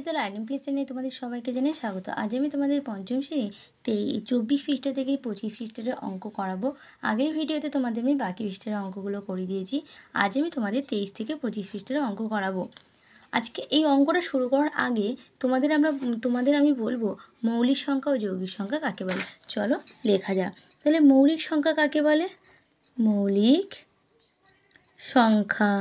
তো learning place চ্যানেলে তোমাদের সবাইকে জানাই স্বাগত। আজ আমি তোমাদের পঞ্চম শ্রেণী 24 পৃষ্ঠা থেকে 25 পৃষ্ঠার অঙ্ক করাবো। আগের ভিডিওতে তোমাদের আমি বাকি পৃষ্ঠার অঙ্কগুলো করে দিয়েছি। আজ আমি তোমাদের 23 থেকে 25 পৃষ্ঠার অঙ্ক করাবো। আজকে এই অঙ্কটা শুরু করার আগে তোমাদের আমি বলবো মৌলিক সংখ্যা ও যৌগিক সংখ্যা কাকে বলে। চলো লেখা যাক। তাহলে মৌলিক সংখ্যা কাকে বলে? মৌলিক সংখ্যা।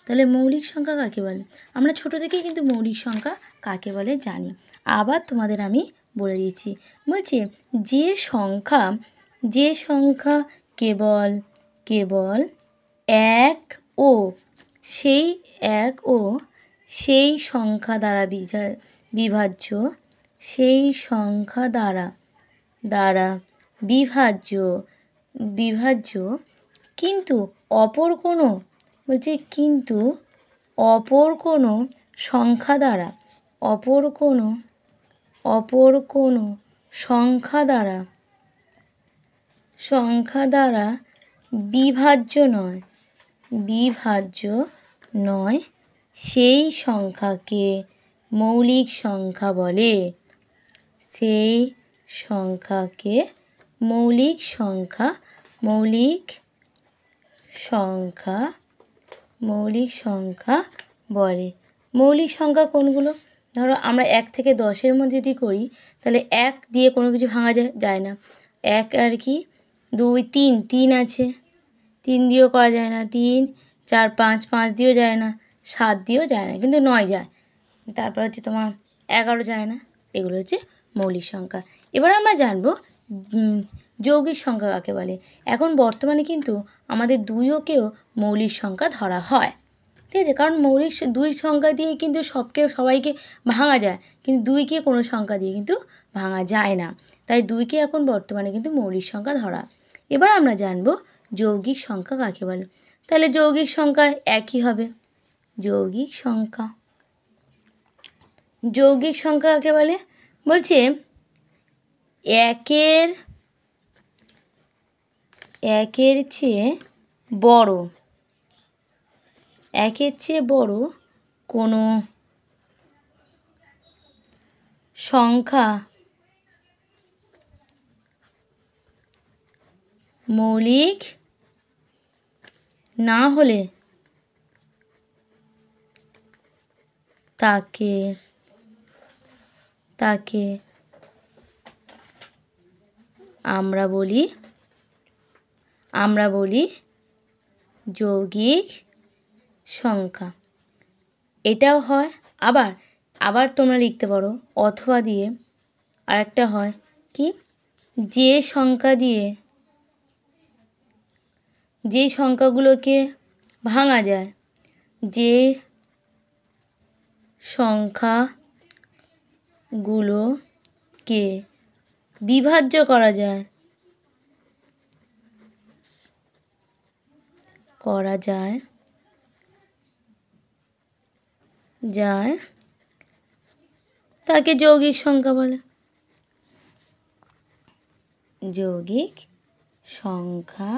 তাহলে মৌলিক সংখ্যা কাকে বলে? আমরা ছোট থেকেই কিন্তু মৌলিক সংখ্যা কাকে বলে জানি। আবার তোমাদের আমি বলে দিচ্ছি। বলছি যে সংখ্যা কেবল এক ও সেই সংখ্যা দ্বারা বিভাজ্য, সেই সংখ্যা দ্বারা বিভাজ্য কিন্তু অপর কোনো সংখ্যা দ্বারা বিভাজ্য নয় সেই সংখ্যাকে মৌলিক সংখ্যা বলে। সেই সংখ্যাকে মৌলিক সংখ্যা বলে। মৌলিক সংখ্যা কোনগুলো? ধরো আমরা 1 থেকে 10-এর মধ্যে যদি করি তাহলে 1 দিয়ে কোনো কিছু ভাঙা যায় না। 1 আর কি 2 3 আছে, 3 দিয়েও করা যায় না, 3 4 5 দিয়েও যায় না, 7 দিয়েও যায় না, কিন্তু 9 যায়। তারপর হচ্ছে তোমার 11 যায় না। এগুলো হচ্ছে মৌলিক সংখ্যা। এবার আমরা জানবো যৌগিক সংখ্যা কাকে বলে। এখন বর্তমানে কিন্তু আমাদের 2কেও মৌলিক সংখ্যা ধরা হয়, ঠিক আছে? কারণ মৌলিক 2 সংখ্যা দিয়ে কিন্তু সবাইকে ভাঙা যায়, কিন্তু 2কে কোনো সংখ্যা দিয়ে কিন্তু ভাঙা যায় না। তাই 2কে এখন বর্তমানে কিন্তু মৌলিক সংখ্যা ধরা। এবার আমরা জানবো যৌগিক সংখ্যা কাকে বলে। তাহলে যৌগিক সংখ্যা একই হবে। যৌগিক সংখ্যা কাকে বলে? বলছে একের চেয়ে বড় কোনো সংখ্যা মৌলিক না হলে তাকে আমরা বলি যৌগিক সংখ্যা। এটাও হয়। আবার তোমরা লিখতে পারো অথবা দিয়ে আরেকটা হয় কি, যে সংখ্যাগুলোকে ভাঙা যায়, যে সংখ্যাগুলোকে বিভাজ্য করা যায় তাকে যৌগিক সংখ্যা বলে। যৌগিক সংখ্যা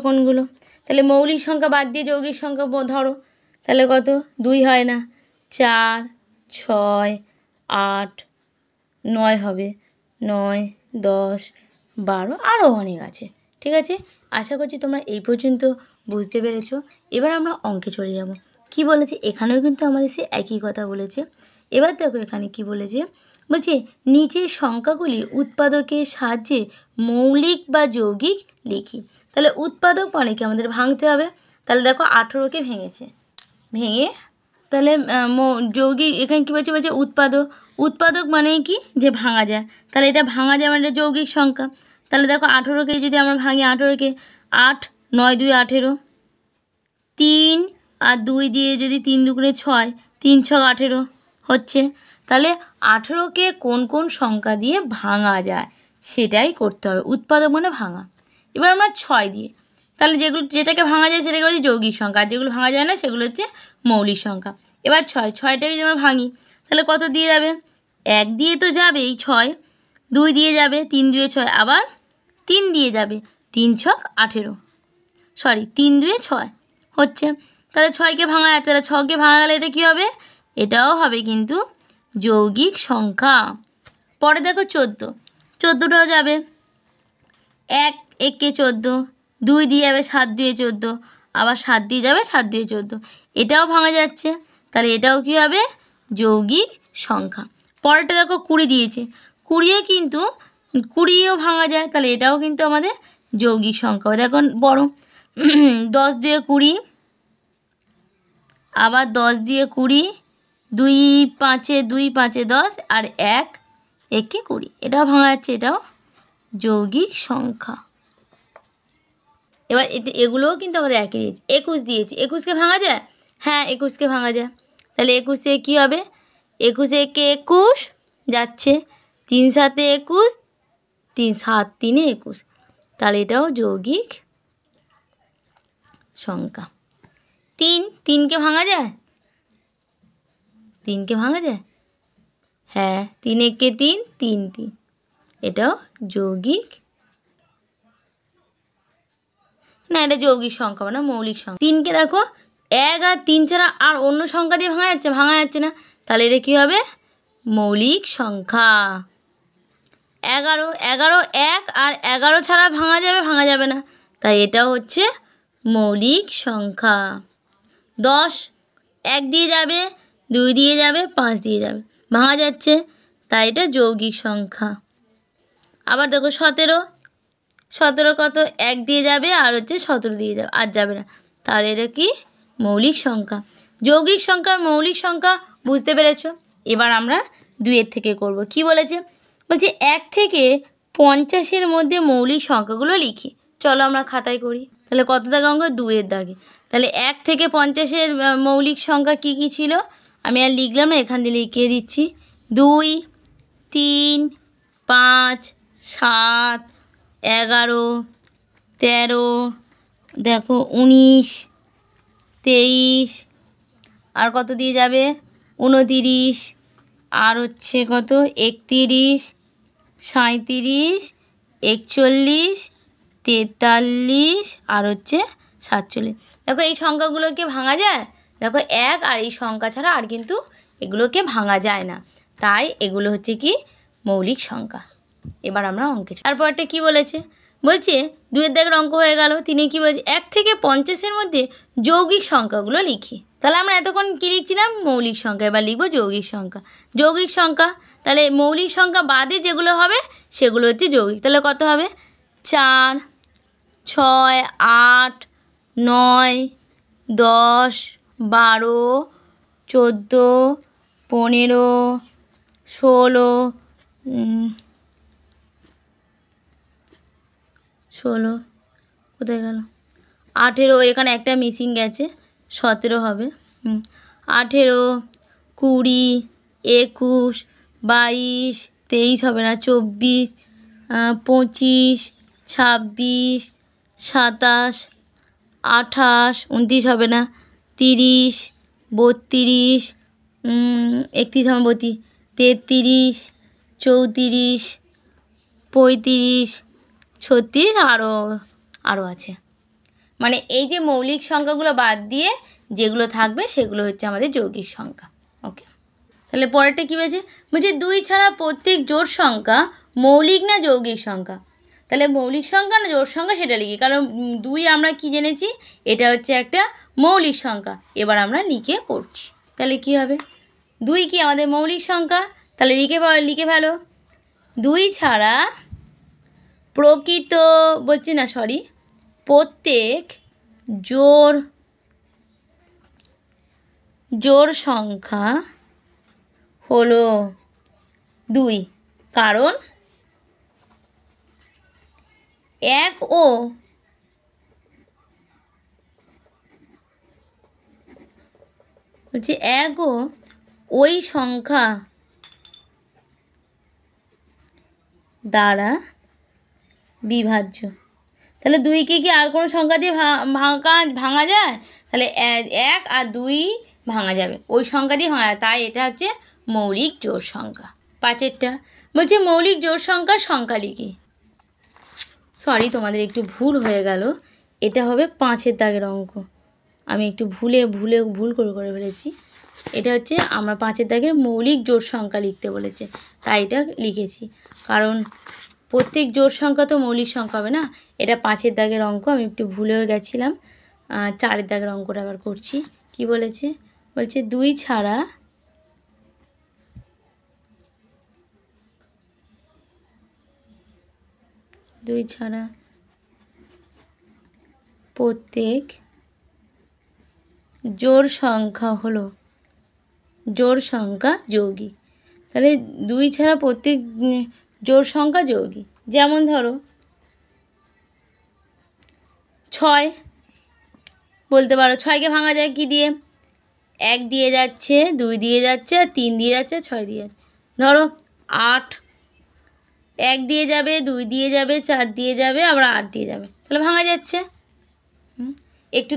কোনগুলো? তাহলে মৌলিক সংখ্যা বাদ দিয়ে যৌগিক সংখ্যা ধরো, তাহলে কত? 2 হয় না, 4 6 8 9 হবে, 9 10 12 আরও অনেক আছে, ঠিক আছে? আশা করছি তোমরা এই পর্যন্ত বুঝতে পেরেছো। এবার আমরা অঙ্কে চলে যাব। কি বলেছে? এখানেও কিন্তু আমাদের সে একই কথা বলেছে। এবার দেখো এখানে কি বলেছে। বলছে নিচের সংখ্যাগুলি উৎপাদকের সাহায্যে মৌলিক বা যৌগিক লিখি। তাহলে উৎপাদক মানে কি? আমাদের ভাঙতে হবে। তাহলে দেখো 18কে ভেঙে তাহলে যৌগিক এখানে কী বলছে উৎপাদক মানে কি? যে ভাঙা যায়। তাহলে এটা ভাঙা যায় মানে যৌগিক সংখ্যা। তাহলে দেখো 18কে যদি আমরা ভাঙি, 18কে 8 9 2 18, 3 আর 2 দিয়ে যদি 3 2 6, 3 6 18 হচ্ছে। তাহলে 18কে কোন সংখ্যা দিয়ে ভাঙা যায় সেটাই করতে হবে। উৎপাদক মানে ভাঙা। এবার আমরা 6 দিয়ে, তাহলে যেটাকে ভাঙা যায় সেটাকে বলছি যৌগিক সংখ্যা, আর যেগুলো ভাঙা যায় না সেগুলো হচ্ছে মৌলিক সংখ্যা। এবার 6টাকে যদি আমরা ভাঙি তাহলে কত দিয়ে যাবে? 1 দিয়ে তো যাবেই 6, 2 দিয়ে যাবে, 3 2 6, আবার 3 দিয়ে যাবে, 3 6 18, 3 2 6 হচ্ছে। তাহলে 6কে ভাঙা যাচ্ছে, তাহলে 6কে ভাঙা গেলে এটা কী হবে? এটাও হবে কিন্তু যৌগিক সংখ্যা। পরে দেখো 14, 14টাও যাবে, 1 1কে 14, 2 দিয়ে যাবে 7 2 14, আবার 7 দিয়ে যাবে 7 2 14, এটাও ভাঙা যাচ্ছে, তাহলে এটাও কী হবে? যৌগিক সংখ্যা। পরেরটা দেখো 20 দিয়েছে, 20 কিন্তু 20ও ভাঙা যায়, তাহলে এটাও কিন্তু আমাদের যৌগিক সংখ্যা। দেখো বড় 10 দিয়ে 20, আবার 10 দিয়ে 20, 2 5 2 5 10, আর 1 1কে 20, এটাও ভাঙা যাচ্ছে, এটাও যৌগিক সংখ্যা। এবার এগুলোও কিন্তু আমাদের একই দিয়েছে। 21 দিয়েছে, 21কে ভাঙা যায়? হ্যাঁ, 21কে ভাঙা যায়। তাহলে 21-এ কী হবে? 21 একে 21 যাচ্ছে, 3 7 21, 3 7 3 21, তাহলে এটাও যৌগিক সংখ্যা। 3, 3কে ভাঙা যায়? 3কে ভাঙা যায়? হ্যাঁ, 3 1কে 3, 3 3, এটাও যৌগিক, না এটা যৌগিক সংখ্যা না, মৌলিক সংখ্যা। 3কে দেখো 1 আর 3 ছাড়া আর অন্য সংখ্যা দিয়ে ভাঙা যাচ্ছে? ভাঙা যাচ্ছে না, তাহলে এটা কী হবে? মৌলিক সংখ্যা। 11, 1 আর 11 ছাড়া ভাঙা যাবে? ভাঙা যাবে না, তাই এটাও হচ্ছে মৌলিক সংখ্যা। 10, 1 দিয়ে যাবে, 2 দিয়ে যাবে, 5 দিয়ে যাবে, ভাঙা যাচ্ছে, তাই এটা যৌগিক সংখ্যা। আবার দেখো 17, 17 কত? 1 দিয়ে যাবে আর হচ্ছে 17 দিয়ে যাবে, আর যাবে না, তাহলে এটা কি? মৌলিক সংখ্যা। যৌগিক সংখ্যার মৌলিক সংখ্যা বুঝতে পেরেছ? এবার আমরা 2-এর থেকে করব। কি বলেছে? বলছে 1 থেকে 50-এর মধ্যে মৌলিক সংখ্যাগুলো লিখি। চলো আমরা খাতায় করি। তাহলে কত দাগে অঙ্ক? 2-এর দাগে। তাহলে 1 থেকে 50-এর মৌলিক সংখ্যা কি কি ছিল? আমি আর লিখলাম না, এখান দিয়ে লিখিয়ে দিচ্ছি। 2 3 5 7 11 13, দেখো 19 23, আর কত দিয়ে যাবে? 29, আর হচ্ছে কত? 31 37 41 43, আর হচ্ছে 47। দেখো এই সংখ্যাগুলোকে ভাঙা যায়? দেখো 1 আর এই সংখ্যা ছাড়া আর কিন্তু এগুলোকে ভাঙা যায় না, তাই এগুলো হচ্ছে কি? মৌলিক সংখ্যা। এবার আমরা অঙ্কে, তারপরটা কি বলেছে? বলছে 2-এর দাগের অঙ্ক হয়ে গেল। তিনি কি বলছে? 1 থেকে 50-এর মধ্যে যৌগিক সংখ্যাগুলো লিখি। তাহলে আমরা এতক্ষণ কী লিখছিলাম? মৌলিক সংখ্যা। এবার লিখবো যৌগিক সংখ্যা। যৌগিক সংখ্যা, তাহলে মৌলিক সংখ্যা বাদে যেগুলো হবে সেগুলো হচ্ছে যৌগিক। তাহলে কত হবে? 4 6 8 9 10 12 14 15 16 16, কোথায় গেল? 18, এখানে একটা মিসিং গেছে, 17 হবে। 18 20 21 22 23 হবে না, 24 25 26 27 28 29 হবে না, 30 32 31 হবে 33 34 35 36, আরও আছে। মানে এই যে মৌলিক সংখ্যাগুলো বাদ দিয়ে যেগুলো থাকবে সেগুলো হচ্ছে আমাদের যৌগিক সংখ্যা। ওকে, তাহলে পরেরটা কী হয়েছে? বলছে 2 ছাড়া প্রত্যেক জোড় সংখ্যা মৌলিক না যৌগিক সংখ্যা। তাহলে মৌলিক সংখ্যা না জোড় সংখ্যা সেটা লিখি, কারণ 2 আমরা কি জেনেছি? এটা হচ্ছে একটা মৌলিক সংখ্যা। এবার আমরা লিখে পড়ছি। তাহলে কি হবে? 2 কি আমাদের মৌলিক সংখ্যা, তাহলে লিখে ফেলো। 2 ছাড়া প্রকৃত প্রত্যেক জোড় সংখ্যা হলো 2, কারণ 1 ও ওই সংখ্যা দ্বারা বিভাজ্য। তাহলে 2কে কি আর কোনো সংখ্যা দিয়ে ভাঙা যায়? তাহলে 1 আর 2 ভাঙা যাবে, ওই সংখ্যা দিয়ে ভাঙা যায়, তাই এটা হচ্ছে মৌলিক জোড় সংখ্যা। 5-এরটা বলছে মৌলিক জোড় সংখ্যা লিখি। সরি, তোমাদের একটু ভুল হয়ে গেল, এটা হবে 5-এর দাগের অঙ্ক। আমি একটু ভুল করে ফেলেছি। এটা হচ্ছে আমার 5-এর দাগের মৌলিক জোড় সংখ্যা লিখতে বলেছে, তাই এটা লিখেছি। কারণ প্রত্যেক জোড় সংখ্যা তো মৌলিক সংখ্যা হবে না। এটা 5-এর দাগের অঙ্ক, আমি একটু ভুলেও গেছিলাম। 4-এর দাগের অঙ্কটা আবার করছি। কি বলেছে? বলছে 2 ছাড়া প্রত্যেক জোড় সংখ্যা হলো জোড় সংখ্যা যৌগিক। তাহলে 2 ছাড়া প্রত্যেক জোড় সংখ্যা যৌগিক। যেমন ধরো 6 বলতে পারো, 6কে ভাঙা যায় কি দিয়ে? 1 দিয়ে যাচ্ছে, 2 দিয়ে যাচ্ছে, 3 দিয়ে যাচ্ছে, 6 দিয়ে যাচ্ছে। ধরো 8, 1 দিয়ে যাবে, 2 দিয়ে যাবে, 4 দিয়ে যাবে, আবার 8 দিয়ে যাবে, তাহলে ভাঙা যাচ্ছে।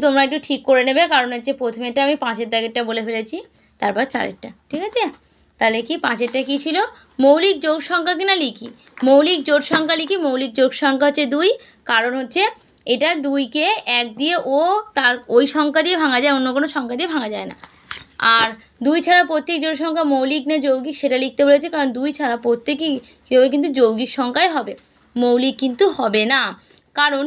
তোমরা একটু ঠিক করে নেবে, কারণ হচ্ছে প্রথমেটা আমি 5-এর দাগেরটা বলে ফেলেছি, তারপর 4-এরটা। ঠিক আছে? তাহলে কি 5-এরটা কী ছিল? মৌলিক জোড় সংখ্যা কিনা লিখি, মৌলিক জোড় সংখ্যা লিখি। মৌলিক জোড় সংখ্যা হচ্ছে 2, কারণ হচ্ছে এটা 2কে 1 দিয়ে ও তার ওই সংখ্যা দিয়ে ভাঙা যায়, অন্য কোনো সংখ্যা দিয়ে ভাঙা যায় না। আর 2 ছাড়া প্রত্যেক জোড় সংখ্যা মৌলিক না যৌগিক সেটা লিখতে বলেছে, কারণ 2 ছাড়া প্রত্যেকই কী হবে? কিন্তু যৌগিক সংখ্যাই হবে, মৌলিক কিন্তু হবে না। কারণ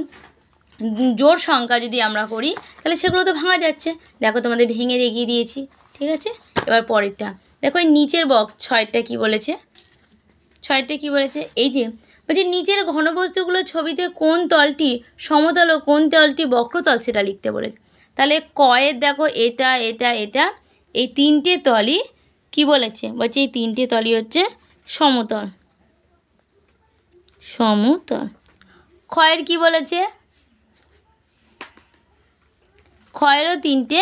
জোড় সংখ্যা যদি আমরা করি তাহলে সেগুলো তো ভাঙা যাচ্ছে। দেখো তোমাদের ভেঙে দেখিয়ে দিয়েছি। ঠিক আছে? এবার পরেরটা দেখো, এই নিচের বক্স 6টা কী বলেছে? 6টা কী বলেছে? এই যে বলছে নিচের ঘনবস্তুগুলো ছবিতে কোন তলটি সমতল ও কোন তলটি বক্রতল সেটা লিখতে বলেছে। তাহলে কয়ের দেখো এটা এটা এটা এই 3টে তলই কি বলেছে? বলছে এই 3টে তলই হচ্ছে সমতল। ক্ষয়ের কি বলেছে? ক্ষয়েরও 3টে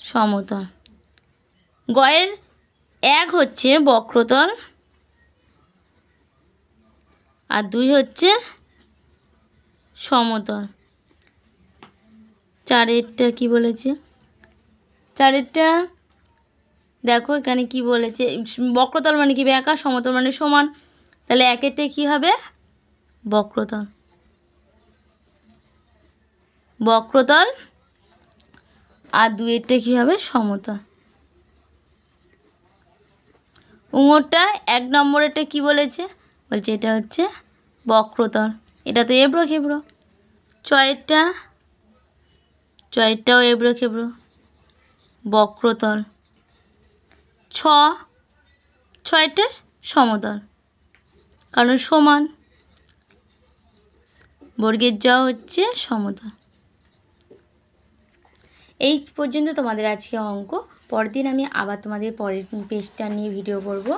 সমতল। গয়ের 1 হচ্ছে বক্রতল আর 2 হচ্ছে সমতল। 4-এরটা কি বলেছে? 4-এরটা দেখো এখানে কি বলেছে, বক্রতল মানে কি? বেঁকা, সমতল মানে সমান। তাহলে 1-এরটা কি হবে? বক্রতল। আর 2-এরটা কি হবে? সমতল। উঙরটা 1 নম্বরেরটা কি বলেছে? বলছে এটা হচ্ছে বক্রতল, এটা তো এবড়ো খেবড়ো। চয়েরটাও এবড়ো খেবড়ো, বক্রতল। 6-6টা সমতল, কারণ সমান। বর্গের জ হচ্ছে সমতল। এই পর্যন্ত তোমাদের আজকে অঙ্ক। পরের দিন আমি আবার তোমাদের পরের পেজটা নিয়ে ভিডিও করব।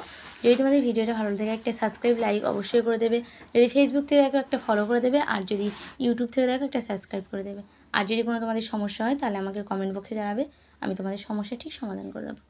যদি তোমাদের ভিডিওটা ভালো লাগে একটা সাবস্ক্রাইব লাইক অবশ্যই করে দেবে। যদি ফেসবুক থেকে দেখো একটা ফলো করে দেবে, আর যদি ইউটিউব থেকে দেখো একটা সাবস্ক্রাইব করে দেবে। আর যদি কোনো তোমাদের সমস্যা হয় তাহলে আমাকে কমেন্ট বক্সে জানাবে, আমি তোমাদের সমস্যা ঠিক সমাধান করে দেবো।